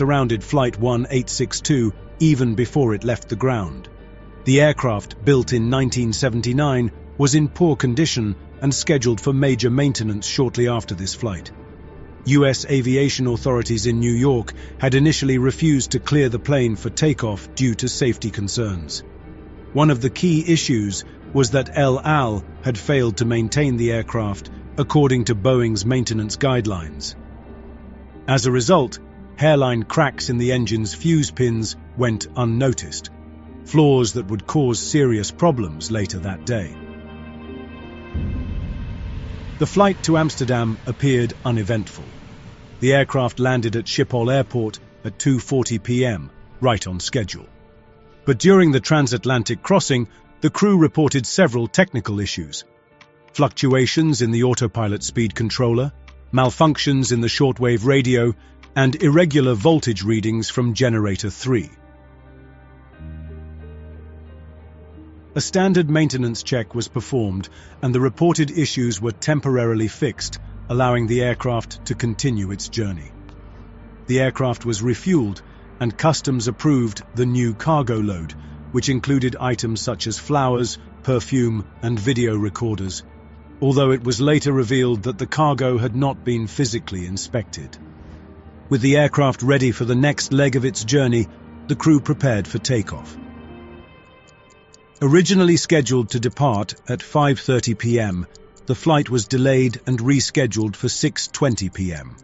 surrounded Flight 1862 even before it left the ground. The aircraft, built in 1979, was in poor condition and scheduled for major maintenance shortly after this flight. U.S. aviation authorities in New York had initially refused to clear the plane for takeoff due to safety concerns. One of the key issues was that El Al had failed to maintain the aircraft according to Boeing's maintenance guidelines. As a result, hairline cracks in the engine's fuse pins went unnoticed, flaws that would cause serious problems later that day. The flight to Amsterdam appeared uneventful. The aircraft landed at Schiphol Airport at 2:40 p.m., right on schedule. But during the transatlantic crossing, the crew reported several technical issues: fluctuations in the autopilot speed controller, malfunctions in the shortwave radio, and irregular voltage readings from Generator 3. A standard maintenance check was performed, and the reported issues were temporarily fixed, allowing the aircraft to continue its journey. The aircraft was refueled, and customs approved the new cargo load, which included items such as flowers, perfume, and video recorders, although it was later revealed that the cargo had not been physically inspected. With the aircraft ready for the next leg of its journey, the crew prepared for takeoff. Originally scheduled to depart at 5:30 p.m., the flight was delayed and rescheduled for 6:20 p.m.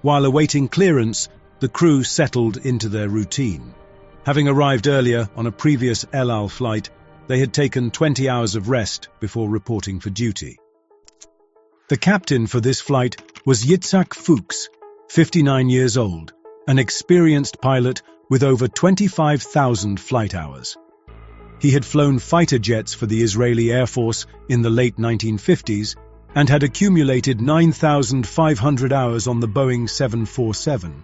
While awaiting clearance, the crew settled into their routine. Having arrived earlier on a previous El Al flight, they had taken 20 hours of rest before reporting for duty. The captain for this flight was Yitzhak Fuchs, 59 years old, an experienced pilot with over 25,000 flight hours. He had flown fighter jets for the Israeli Air Force in the late 1950s and had accumulated 9,500 hours on the Boeing 747.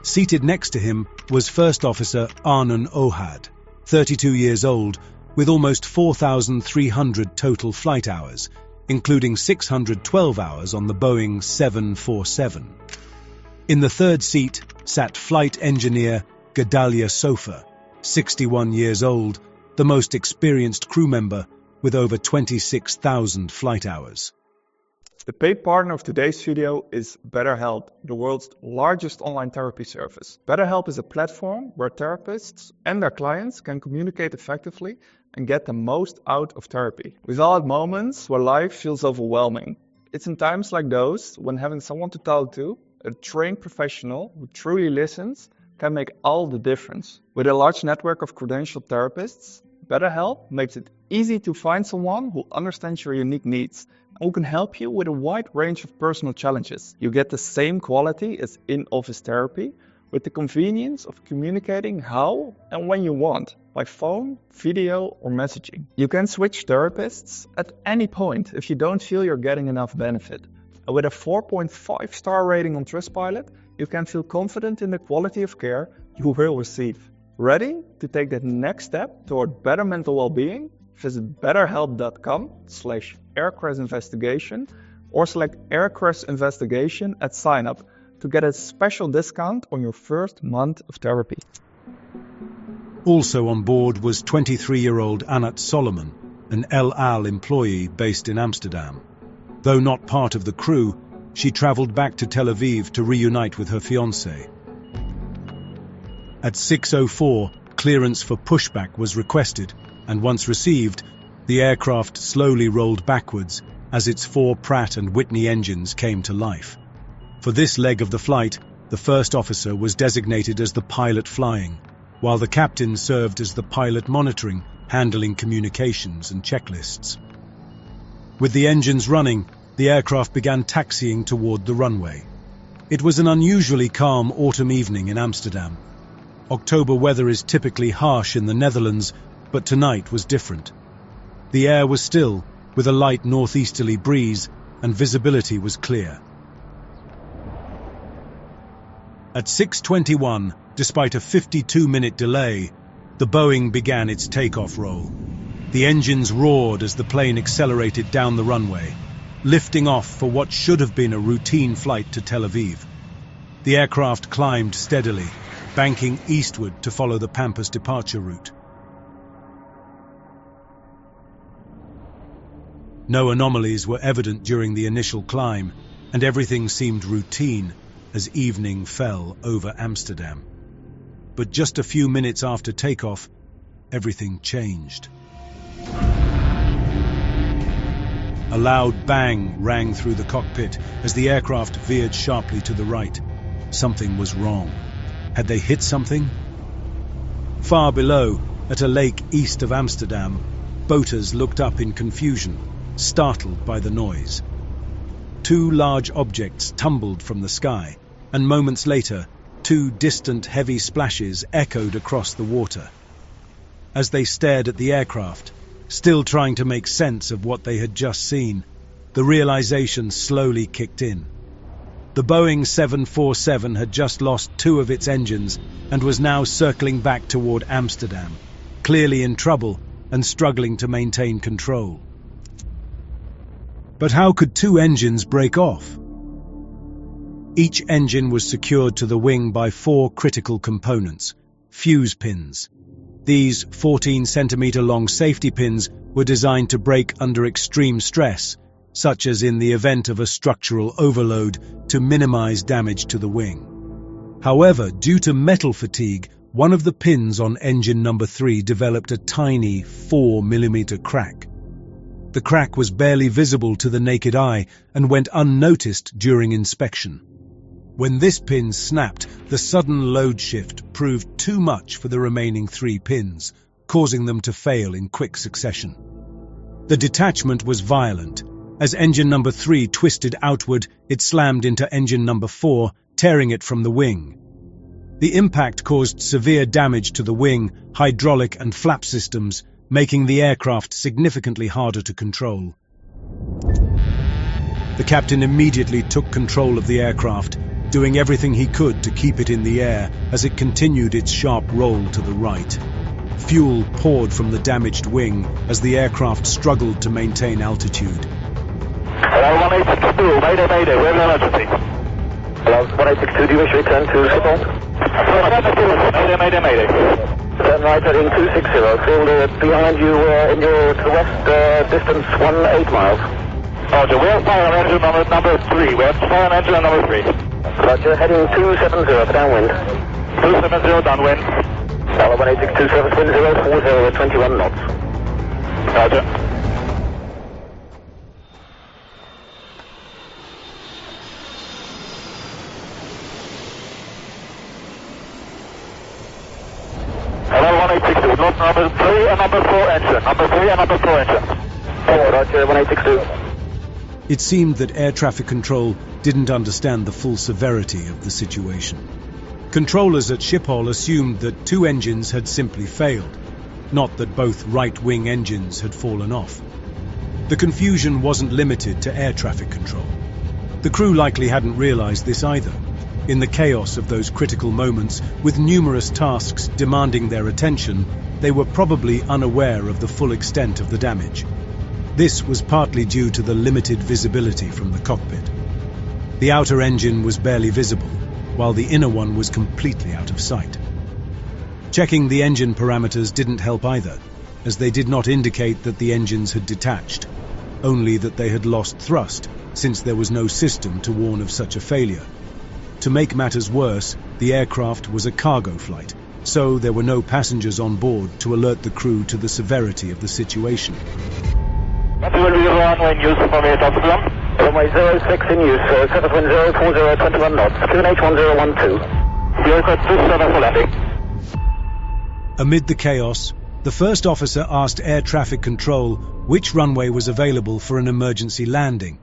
Seated next to him was First Officer Arnon Ohad, 32 years old, with almost 4,300 total flight hours, including 612 hours on the Boeing 747. In the third seat sat Flight Engineer Gedalia Sofer, 61 years old, the most experienced crew member with over 26,000 flight hours. The paid partner of today's video is BetterHelp, the world's largest online therapy service. BetterHelp is a platform where therapists and their clients can communicate effectively and get the most out of therapy. We've all had moments where life feels overwhelming. It's in times like those when having someone to talk to, a trained professional who truly listens, can make all the difference. With a large network of credentialed therapists, BetterHelp makes it easy to find someone who understands your unique needs and who can help you with a wide range of personal challenges. You get the same quality as in-office therapy with the convenience of communicating how and when you want, by phone, video, or messaging. You can switch therapists at any point if you don't feel you're getting enough benefit. And with a 4.5-star rating on Trustpilot, you can feel confident in the quality of care you will receive. Ready to take that next step toward better mental well-being? Visit betterhelp.com/aircrashinvestigation or select Aircrash Investigation at sign-up to get a special discount on your first month of therapy. Also on board was 23-year-old Anat Solomon, an El Al employee based in Amsterdam. Though not part of the crew, she traveled back to Tel Aviv to reunite with her fiancé. At 6:04, clearance for pushback was requested, and once received, the aircraft slowly rolled backwards as its 4 Pratt & Whitney engines came to life. For this leg of the flight, the first officer was designated as the pilot flying, while the captain served as the pilot monitoring, handling communications and checklists. With the engines running, the aircraft began taxiing toward the runway. It was an unusually calm autumn evening in Amsterdam. October weather is typically harsh in the Netherlands, but tonight was different. The air was still, with a light northeasterly breeze, and visibility was clear. At 6:21, despite a 52-minute delay, the Boeing began its takeoff roll. The engines roared as the plane accelerated down the runway, lifting off for what should have been a routine flight to Tel Aviv. The aircraft climbed steadily, banking eastward to follow the Pampas departure route. No anomalies were evident during the initial climb, and everything seemed routine as evening fell over Amsterdam. But just a few minutes after takeoff, everything changed. A loud bang rang through the cockpit as the aircraft veered sharply to the right. Something was wrong. Had they hit something? Far below, at a lake east of Amsterdam, boaters looked up in confusion, startled by the noise. Two large objects tumbled from the sky, and moments later, two distant heavy splashes echoed across the water. As they stared at the aircraft, still trying to make sense of what they had just seen, the realization slowly kicked in. The Boeing 747 had just lost two of its engines and was now circling back toward Amsterdam, clearly in trouble and struggling to maintain control. But how could two engines break off? Each engine was secured to the wing by four critical components, fuse pins. These 14-centimeter-long safety pins were designed to break under extreme stress, such as in the event of a structural overload, to minimize damage to the wing. However, due to metal fatigue, one of the pins on engine number 3 developed a tiny 4-millimeter crack. The crack was barely visible to the naked eye and went unnoticed during inspection. When this pin snapped, the sudden load shift proved too much for the remaining 3 pins, causing them to fail in quick succession. The detachment was violent. As engine number 3 twisted outward, it slammed into engine number 4, tearing it from the wing. The impact caused severe damage to the wing, hydraulic and flap systems, making the aircraft significantly harder to control. The captain immediately took control of the aircraft, doing everything he could to keep it in the air as it continued its sharp roll to the right. Fuel poured from the damaged wing as the aircraft struggled to maintain altitude. Hello, 1862, mayday, mayday, we have an emergency. Hello, 1862, do you wish to return to Schiphol? Mayday, mayday, mayday. Turn right heading 260, field behind you in your to the west, distance 18 miles. Roger, we have fire on engine number 3, we have fire on engine number 3. Roger, heading 270 for downwind. 270 downwind. Hello, 1862, surface wind 040 at 21 knots. Roger. Hello, 1862, load number 3 and number 4 engine. Number 3 and number 4 engine. Oh, Roger, 1862. It seemed that air traffic control didn't understand the full severity of the situation. Controllers at Schiphol assumed that 2 engines had simply failed, not that both right-wing engines had fallen off. The confusion wasn't limited to air traffic control. The crew likely hadn't realized this either. In the chaos of those critical moments, with numerous tasks demanding their attention, they were probably unaware of the full extent of the damage. This was partly due to the limited visibility from the cockpit. The outer engine was barely visible, while the inner one was completely out of sight. Checking the engine parameters didn't help either, as they did not indicate that the engines had detached, only that they had lost thrust, since there was no system to warn of such a failure. To make matters worse, the aircraft was a cargo flight, so there were no passengers on board to alert the crew to the severity of the situation. What will be the runway in use for me, Dr. Blum? Runway 06 in use, surface wind 040 at 21 knots, QNH 1012. The aircraft 27 for landing. Amid the chaos, the first officer asked air traffic control which runway was available for an emergency landing.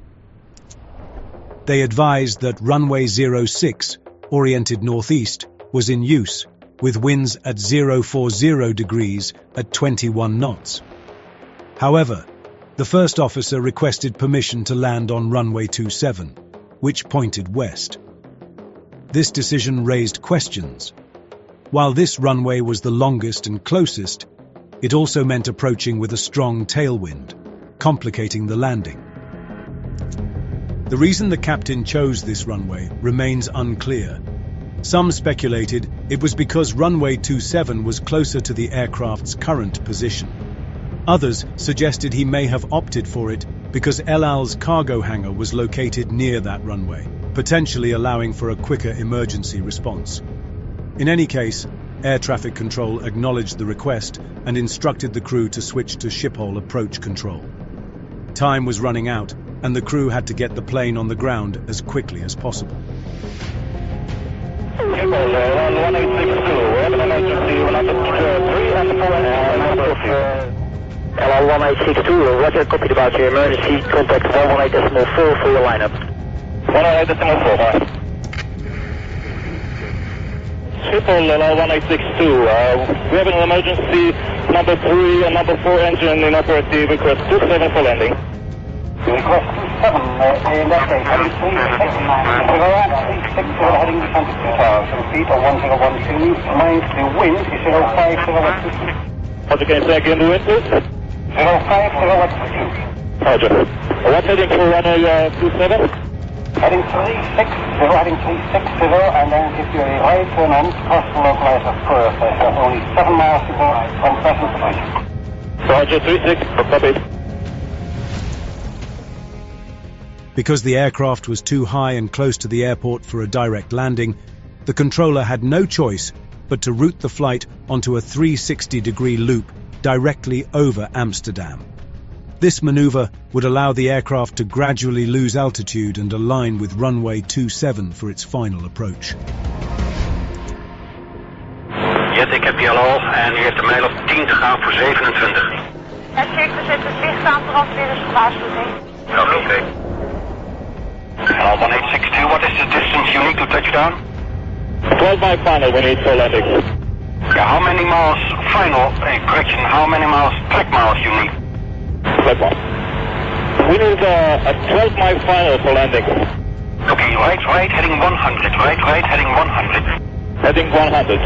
They advised that runway 06, oriented northeast, was in use, with winds at 040 degrees at 21 knots. However, the first officer requested permission to land on runway 27, which pointed west. This decision raised questions. While this runway was the longest and closest, it also meant approaching with a strong tailwind, complicating the landing. The reason the captain chose this runway remains unclear, Some speculated it was because runway 27 was closer to the aircraft's current position. Others suggested he may have opted for it because El Al's cargo hangar was located near that runway, potentially allowing for a quicker emergency response. In any case, air traffic control acknowledged the request and instructed the crew to switch to shiphole approach control. Time was running out, and the crew had to get the plane on the ground as quickly as possible. Shiphole 1862, we have an emergency, we're not at 3 and 4 LL 1862, roger, copied about your emergency, contact 118.4 for your lineup. 118.4, bye. Schiphol LL 1862, we have an emergency, number 3 and number 4 engine in operative, request 27 for landing. Request 27, in that case, heading 360, heading 22,000 feet or 1012, mind the wind is 050 Roger, can you say again the wind please? 050 Roger. What heading for runway 27? Heading 360, and then if you a right turn on, cross the localizer first. I have only 7 miles to go from present position. Roger, 36, copy. Because the aircraft was too high and close to the airport for a direct landing, the controller had no choice but to route the flight onto a 360-degree loop directly over Amsterdam. This maneuver would allow the aircraft to gradually lose altitude and align with runway 27 for its final approach. Jet, ik heb al en u heeft een mijl op 10 te gaan voor 27. Het check, we zetten het licht aan, brandweer is gewaarschuwing. Oké. 1862, what is the distance you need to touchdown? 12 by final, we need for landing. Yeah, how many miles final, correction, how many miles track miles you need? Flight 1. We need a 12-mile final for landing. Okay, right, heading 100, right, heading 100. Heading 100.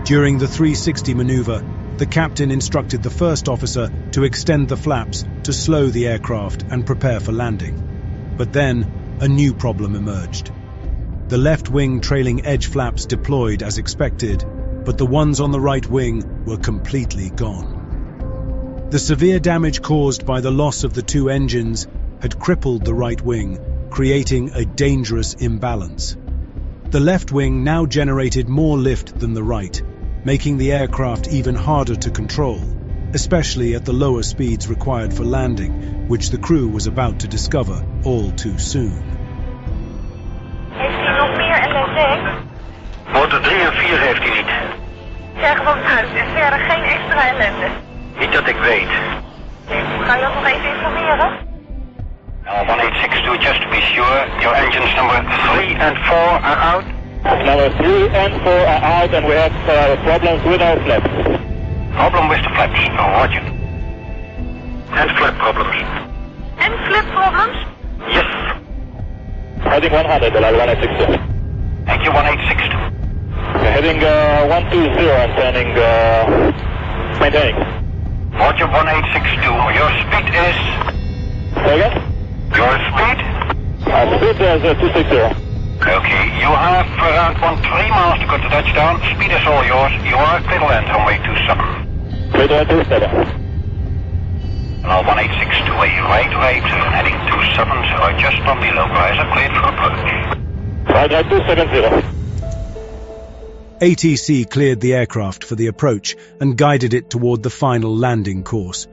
During the 360 maneuver, the captain instructed the first officer to extend the flaps to slow the aircraft and prepare for landing. But then, a new problem emerged. The left wing trailing edge flaps deployed as expected, but the ones on the right wing were completely gone. The severe damage caused by the loss of the 2 engines had crippled the right wing, creating a dangerous imbalance. The left wing now generated more lift than the right, making the aircraft even harder to control, especially at the lower speeds required for landing, which the crew was about to discover all too soon. Heeft hij nog meer ellende? Motor 3 en 4 heeft hij niet. Zeg gewoon uit en verder geen extra ellende. Niet dat ik weet. Kan je dat nog even informeren? 1862, just to be sure, your engines number 3 and 4 are out? Number 3 and 4 are out and we have problems with our flaps. Problem with the flaps, roger. And flap problems. En flip problems? Yes. Heading 100, 1862. Thank you, 1862. Heading 120 and turning, maintaining. Roger, 1862. Your speed is... Say again? Your speed? Speed is 260. Okay, you have around 3 miles to go to touchdown. Speed is all yours. You are clear to land runway 27. Clear to land 27. Now 1862, right, heading 27, so just on the localizer, cleared for approach. Right, 270. ATC cleared the aircraft for the approach and guided it toward the final landing course.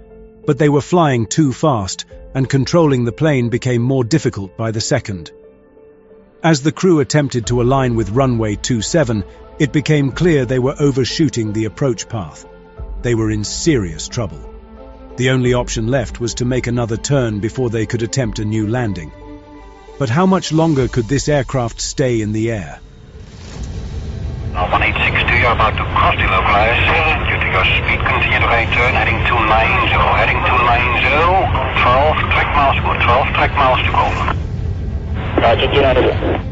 But they were flying too fast, and controlling the plane became more difficult by the second. As the crew attempted to align with runway 27, it became clear they were overshooting the approach path. They were in serious trouble. The only option left was to make another turn before they could attempt a new landing. But how much longer could this aircraft stay in the air? Now 1862, you're about to cross the localizer. Due to your speed, continue to right turn, heading 290, heading 290. 12 track miles to go, 12 track miles to go. Roger, 290.